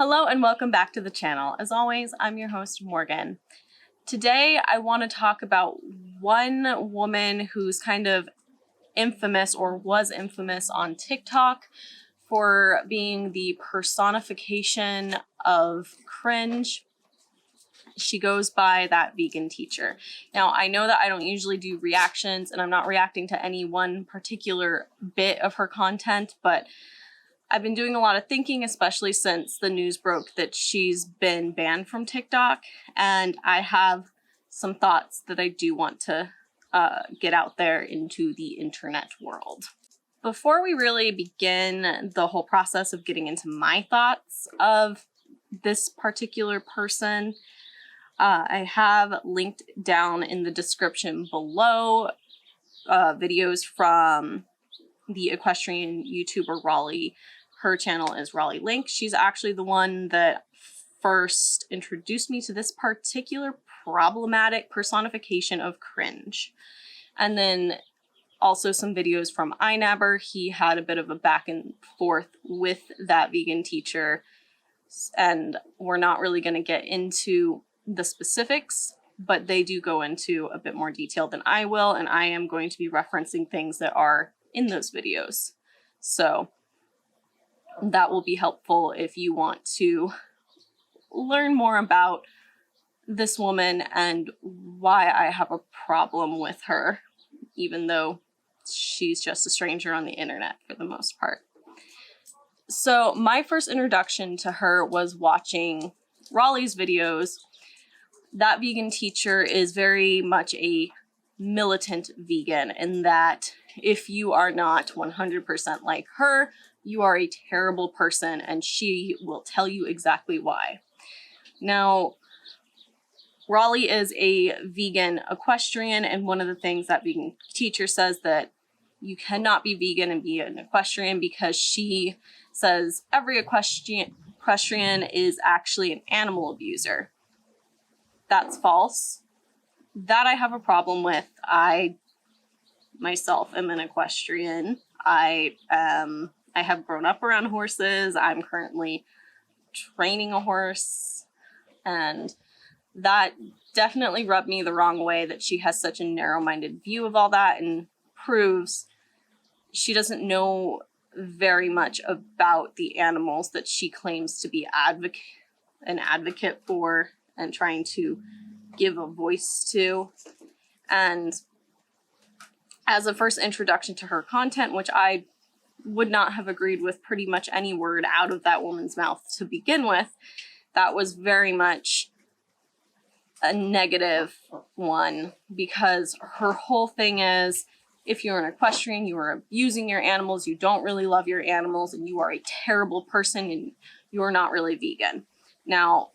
Hello and welcome back to the channel. As always, I'm your host, Morgan. Today, I want to talk about one woman who's kind of infamous or was infamous on TikTok for being the personification of cringe. She goes by that vegan teacher. Now, I know that I don't usually do reactions and I'm not reacting to any one particular bit of her content, but I've been doing a lot of thinking, especially since the news broke that she's been banned from TikTok, and I have some thoughts that I do want to get out there into the internet world. Before we really begin the whole process of getting into my thoughts of this particular person, I have linked down in the description below videos from the equestrian YouTuber Raleigh. Her channel is Raleigh Link. She's actually the one that first introduced me to this particular problematic personification of cringe. And then also some videos from iNabber. He had a bit of a back and forth with that vegan teacher, and we're not really going to get into the specifics, but they do go into a bit more detail than I will, and I am going to be referencing things that are in those videos. So that will be helpful if you want to learn more about this woman and why I have a problem with her, even though she's just a stranger on the internet for the most part. So my first introduction to her was watching Raleigh's videos. That vegan teacher is very much a militant vegan in that if you are not 100% like her, you are a terrible person, and she will tell you exactly why. Now, Raleigh is a vegan equestrian, and one of the things that vegan teacher says that you cannot be vegan and be an equestrian because she says every equestrian is actually an animal abuser. That's false. That I have a problem with. I myself am an equestrian. I have grown up around horses. I'm currently training a horse, and that definitely rubbed me the wrong way that she has such a narrow-minded view of all that, and proves she doesn't know very much about the animals that she claims to be an advocate for and trying to give a voice to. And as a first introduction to her content, which I would not have agreed with pretty much any word out of that woman's mouth to begin with, that was very much a negative one, because her whole thing is, if you're an equestrian, you are abusing your animals, you don't really love your animals, and you are a terrible person, and you're not really vegan. Now,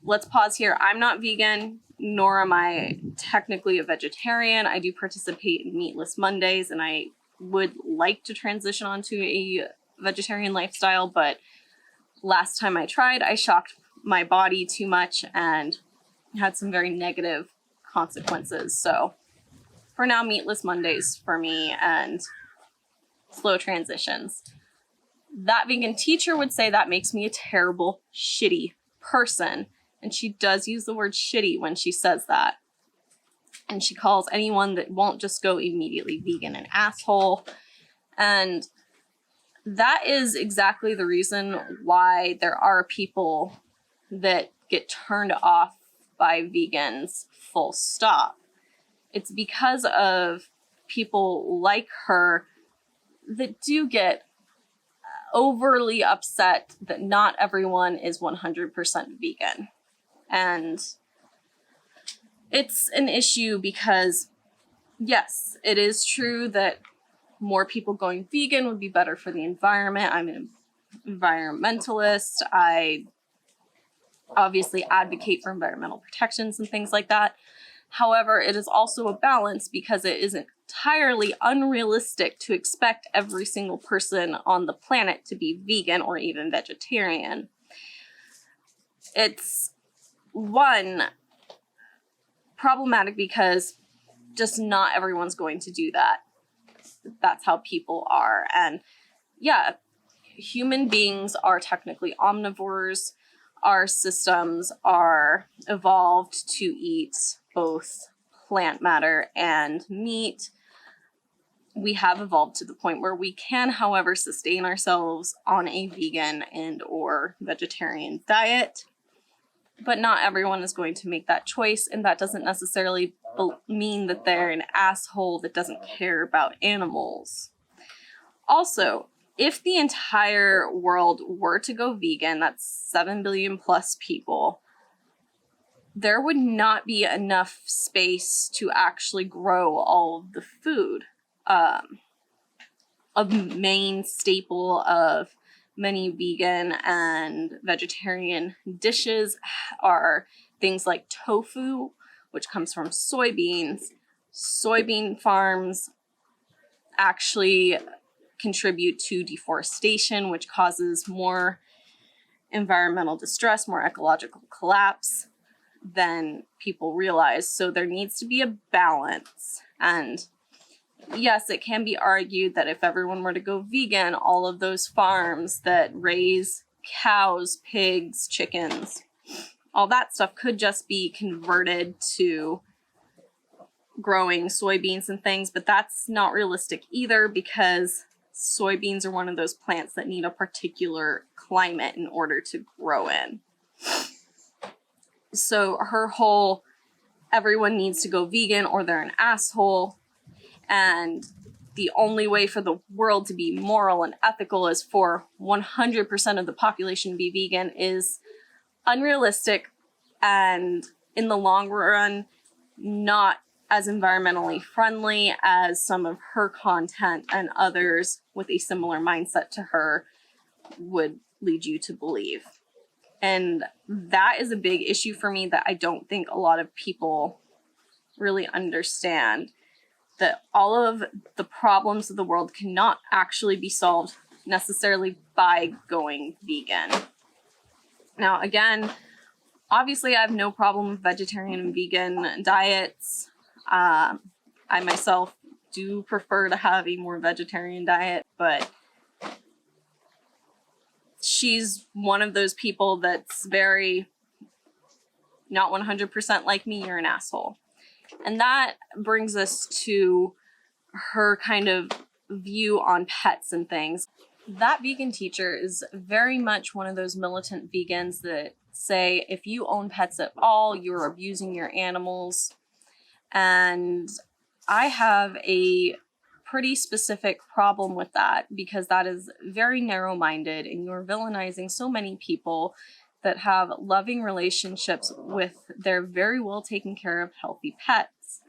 let's pause here. I'm not vegan, nor am I technically a vegetarian. I do participate in Meatless Mondays, and I would like to transition onto a vegetarian lifestyle, but last time I tried, I shocked my body too much and had some very negative consequences. So for now, Meatless Mondays for me and slow transitions. That vegan teacher would say that makes me a terrible, shitty person. And she does use the word shitty when she says that. And she calls anyone that won't just go immediately vegan an asshole. And that is exactly the reason why there are people that get turned off by vegans, full stop. It's because of people like her that do get overly upset that not everyone is 100% vegan. And it's an issue because, yes, it is true that more people going vegan would be better for the environment. I'm an environmentalist. I obviously advocate for environmental protections and things like that. However, it is also a balance because it isn't entirely unrealistic to expect every single person on the planet to be vegan or even vegetarian. It's one, problematic because just not everyone's going to do that. That's how people are. And yeah, human beings are technically omnivores. Our systems are evolved to eat both plant matter and meat. We have evolved to the point where we can, however, sustain ourselves on a vegan and or vegetarian diet. But not everyone is going to make that choice, and that doesn't necessarily mean that they're an asshole that doesn't care about animals. Also, if the entire world were to go vegan, that's 7 billion plus people, there would not be enough space to actually grow all of the food. A main staple of many vegan and vegetarian dishes are things like tofu, which comes from soybeans. Soybean farms actually contribute to deforestation, which causes more environmental distress, more ecological collapse than people realize. So there needs to be a balance. And yes, it can be argued that if everyone were to go vegan, all of those farms that raise cows, pigs, chickens, all that stuff could just be converted to growing soybeans and things, but that's not realistic either, because soybeans are one of those plants that need a particular climate in order to grow in. So her whole everyone needs to go vegan or they're an asshole, and the only way for the world to be moral and ethical is for 100% of the population to be vegan is unrealistic, and in the long run, not as environmentally friendly as some of her content and others with a similar mindset to her would lead you to believe. And that is a big issue for me that I don't think a lot of people really understand, that all of the problems of the world cannot actually be solved necessarily by going vegan. Now, again, obviously I have no problem with vegetarian and vegan diets. I myself do prefer to have a more vegetarian diet, but she's one of those people that's very not 100% like me, you're an asshole. And that brings us to her kind of view on pets and things. That vegan teacher is very much one of those militant vegans that say if you own pets at all, you're abusing your animals. And I have a pretty specific problem with that, because that is very narrow-minded, and you're villainizing so many people that have loving relationships with their very well taken care of healthy pets.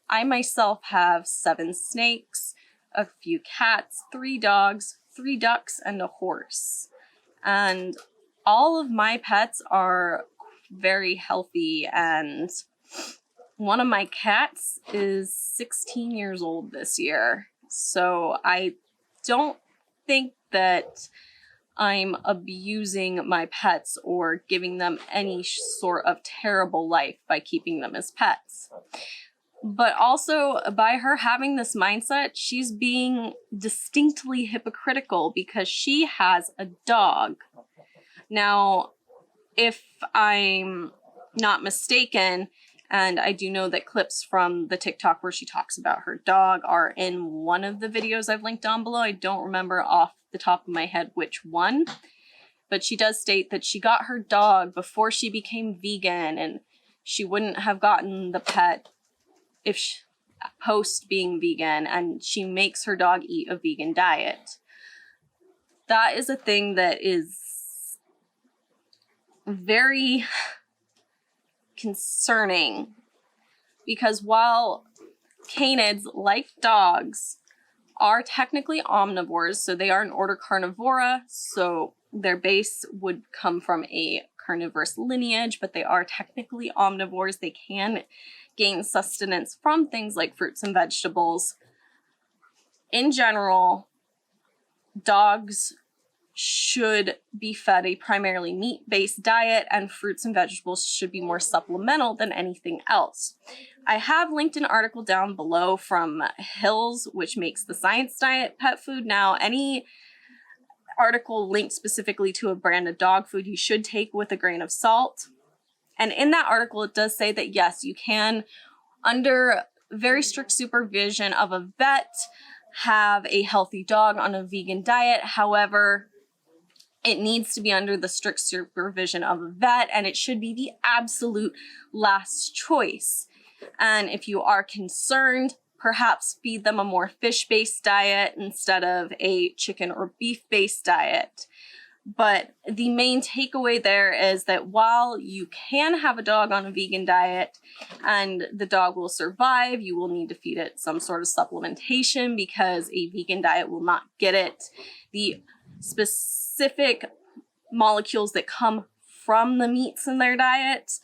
I myself have 7 snakes, a few cats, 3 dogs, 3 ducks, and a horse. And all of my pets are very healthy, and one of my cats is 16 years old this year. So I don't think that I'm abusing my pets or giving them any sort of terrible life by keeping them as pets. But also, by her having this mindset, she's being distinctly hypocritical because she has a dog. Now, if I'm not mistaken, and I do know that clips from the TikTok where she talks about her dog are in one of the videos I've linked down below. I don't remember off the top of my head which one, but she does state that she got her dog before she became vegan, and she wouldn't have gotten the pet if she, post being vegan, and she makes her dog eat a vegan diet. That is a thing that is very concerning, because while canids, like dogs, are technically omnivores, so they are an order carnivora, so their base would come from a carnivorous lineage, but they are technically omnivores. They can gain sustenance from things like fruits and vegetables. In general, dogs should be fed a primarily meat-based diet, and fruits and vegetables should be more supplemental than anything else. I have linked an article down below from Hills, which makes the science diet pet food. Now, any article linked specifically to a brand of dog food you should take with a grain of salt. And in that article, it does say that yes, you can, under very strict supervision of a vet, have a healthy dog on a vegan diet. However, it needs to be under the strict supervision of a vet, and it should be the absolute last choice. And if you are concerned, perhaps feed them a more fish-based diet instead of a chicken or beef-based diet. But the main takeaway there is that while you can have a dog on a vegan diet and the dog will survive, you will need to feed it some sort of supplementation because a vegan diet will not get it. The specific molecules that come from the meats in their diet,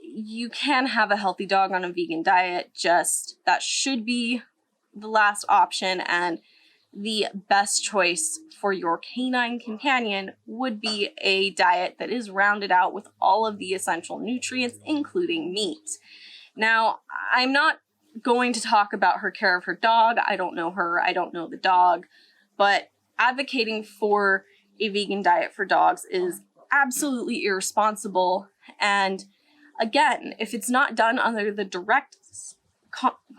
you can have a healthy dog on a vegan diet, just that should be the last option, and the best choice for your canine companion would be a diet that is rounded out with all of the essential nutrients, including meat. Now, I'm not going to talk about her care of her dog. I don't know her, I don't know the dog, but advocating for a vegan diet for dogs is absolutely irresponsible. And again, if it's not done under the direct,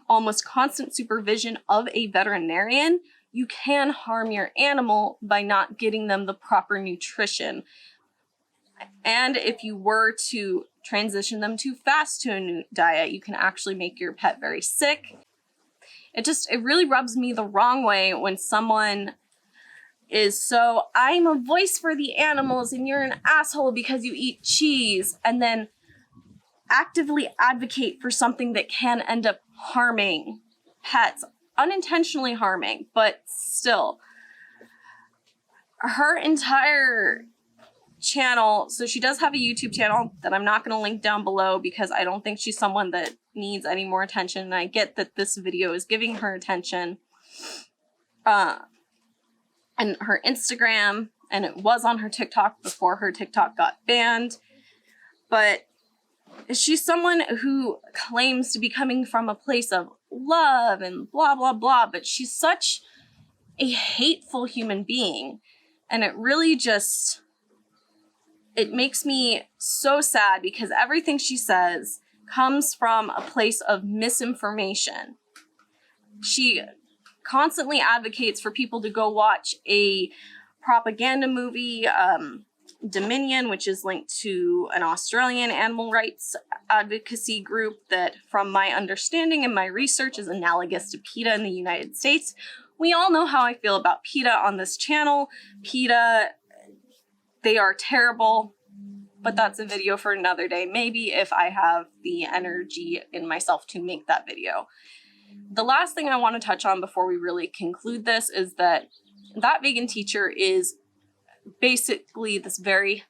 almost constant supervision of a veterinarian, you can harm your animal by not getting them the proper nutrition. And if you were to transition them too fast to a new diet, you can actually make your pet very sick. It really rubs me the wrong way when someone is so, I'm a voice for the animals and you're an asshole because you eat cheese, and then actively advocate for something that can end up harming pets, unintentionally harming, but still. Her entire channel, so she does have a YouTube channel that I'm not going to link down below because I don't think she's someone that needs any more attention, and I get that this video is giving her attention. And her Instagram, and it was on her TikTok before her TikTok got banned, but she's someone who claims to be coming from a place of love and blah, blah, blah, but she's such a hateful human being. And it really just, it makes me so sad because everything she says comes from a place of misinformation. She constantly advocates for people to go watch a propaganda movie, Dominion, which is linked to an Australian animal rights advocacy group that, from my understanding and my research, is analogous to PETA in the United States. We all know how I feel about PETA on this channel. PETA, they are terrible, but that's a video for another day. Maybe if I have the energy in myself to make that video. The last thing I want to touch on before we really conclude this is that vegan teacher is basically this very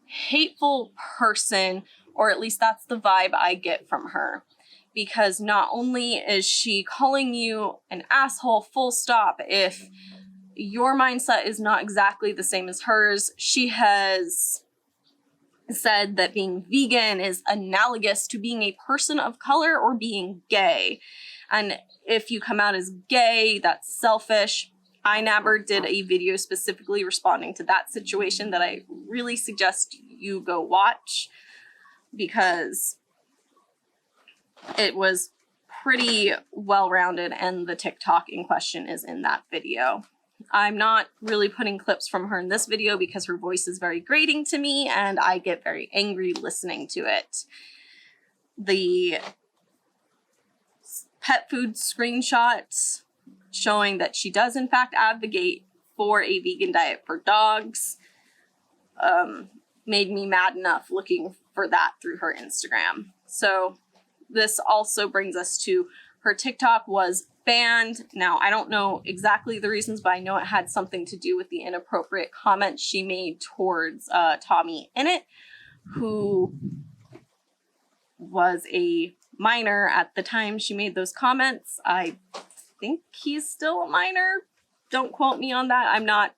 hateful person, or at least that's the vibe I get from her. Because not only is she calling you an asshole full stop if your mindset is not exactly the same as hers, she has said that being vegan is analogous to being a person of color or being gay. And if you come out as gay, that's selfish. iNabber did a video specifically responding to that situation that I really suggest you go watch because it was pretty well-rounded, and the TikTok in question is in that video. I'm not really putting clips from her in this video because her voice is very grating to me and I get very angry listening to it. The pet food screenshots showing that she does in fact advocate for a vegan diet for dogs made me mad enough looking for that through her Instagram. So this also brings us to her TikTok was banned. Now, I don't know exactly the reasons, but I know it had something to do with the inappropriate comments she made towards Tommy Innit, who was a minor at the time she made those comments. I think he's still a minor. Don't quote me on that. I'm not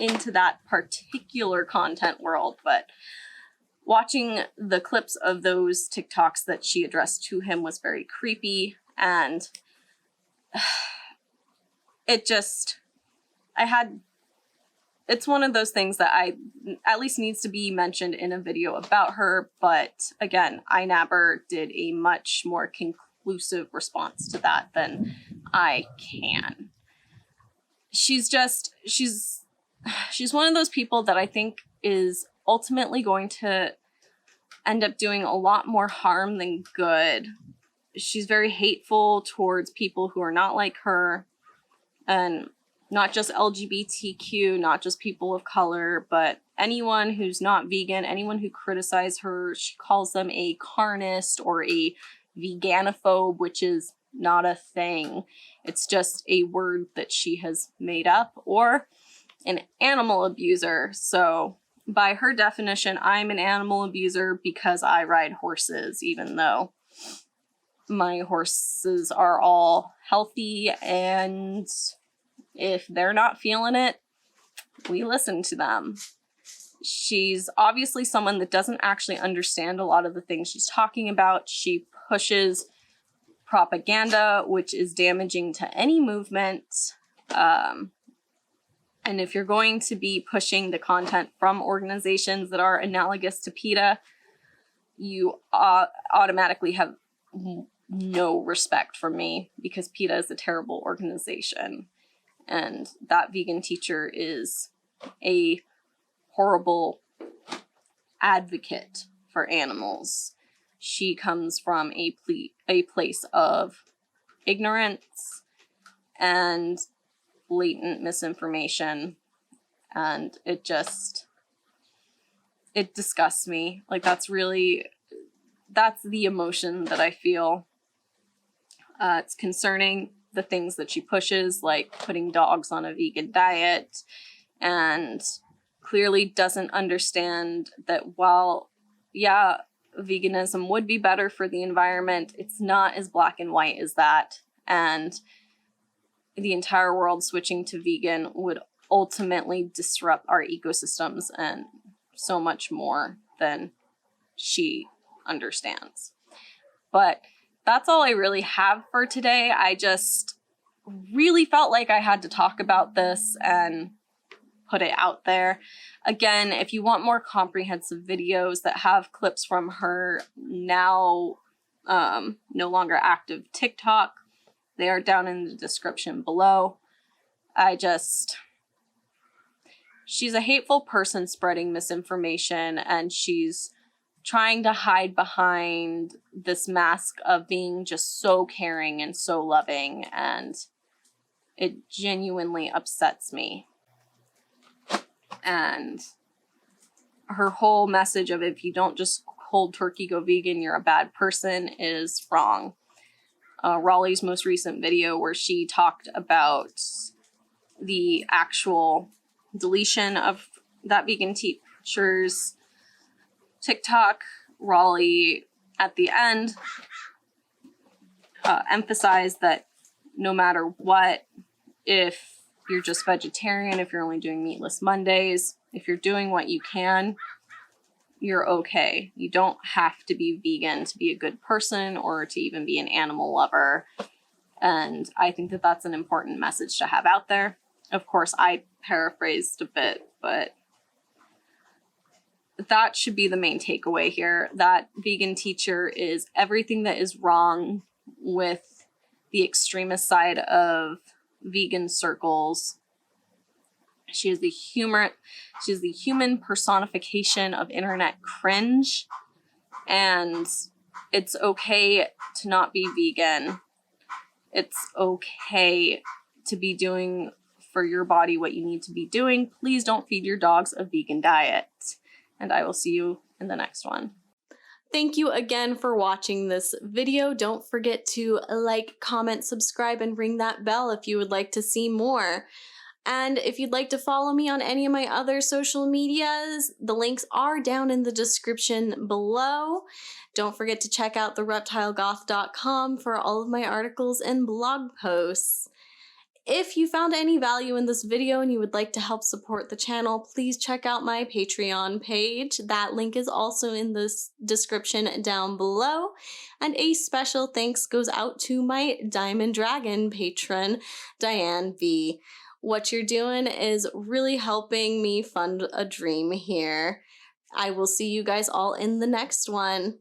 into that particular content world, but watching the clips of those TikToks that she addressed to him was very creepy, and it just, I had it's one of those things that I at least needs to be mentioned in a video about her. But again, iNabber did a much more conclusive response to that than I can. She's one of those people that I think is ultimately going to end up doing a lot more harm than good. She's very hateful towards people who are not like her, and not just LGBTQ, not just people of color, but anyone who's not vegan, anyone who criticizes her. She calls them a carnist or a veganophobe, which is not a thing. It's just a word that she has made up, or an animal abuser. So by her definition, I'm an animal abuser because I ride horses, even though my horses are all healthy, and if they're not feeling it, we listen to them. She's obviously someone that doesn't actually understand a lot of the things she's talking about. She pushes propaganda, which is damaging to any movement. And if you're going to be pushing the content from organizations that are analogous to PETA, you automatically have no respect for me, because PETA is a terrible organization. And that vegan teacher is a horrible advocate for animals. She comes from a place of ignorance and blatant misinformation, and it disgusts me. Like, that's the emotion that I feel. It's concerning, the things that she pushes, like putting dogs on a vegan diet, and clearly doesn't understand that while, yeah, veganism would be better for the environment, it's not as black and white as that. And the entire world switching to vegan would ultimately disrupt our ecosystems and so much more than she understands. But that's all I really have for today. I just really felt like I had to talk about this and put it out there. Again, if you want more comprehensive videos that have clips from her now no longer active TikTok, they are down in the description below. She's a hateful person spreading misinformation, and she's trying to hide behind this mask of being just so caring and so loving, and it genuinely upsets me. And her whole message of, if you don't just cold turkey go vegan, you're a bad person, is wrong. Raleigh's most recent video, where she talked about the actual deletion of that vegan teacher's TikTok, Raleigh at the end emphasized that no matter what, if you're just vegetarian, if you're only doing meatless Mondays, if you're doing what you can, you're okay. You don't have to be vegan to be a good person or to even be an animal lover. And I think that that's an important message to have out there. Of course, I paraphrased a bit, but that should be the main takeaway here. That vegan teacher is everything that is wrong with the extremist side of vegan circles. She is the human personification of internet cringe, and it's okay to not be vegan. It's okay to be doing for your body what you need to be doing. Please don't feed your dogs a vegan diet. And I will see you in the next one. Thank you again for watching this video. Don't forget to like, comment, subscribe, and ring that bell if you would like to see more. And if you'd like to follow me on any of my other social medias, the links are down in the description below. Don't forget to check out thereptilegoth.com for all of my articles and blog posts. If you found any value in this video and you would like to help support the channel, please check out my Patreon page. That link is also in the description down below. And a special thanks goes out to my Diamond Dragon patron, Diane V. What you're doing is really helping me fund a dream here. I will see you guys all in the next one.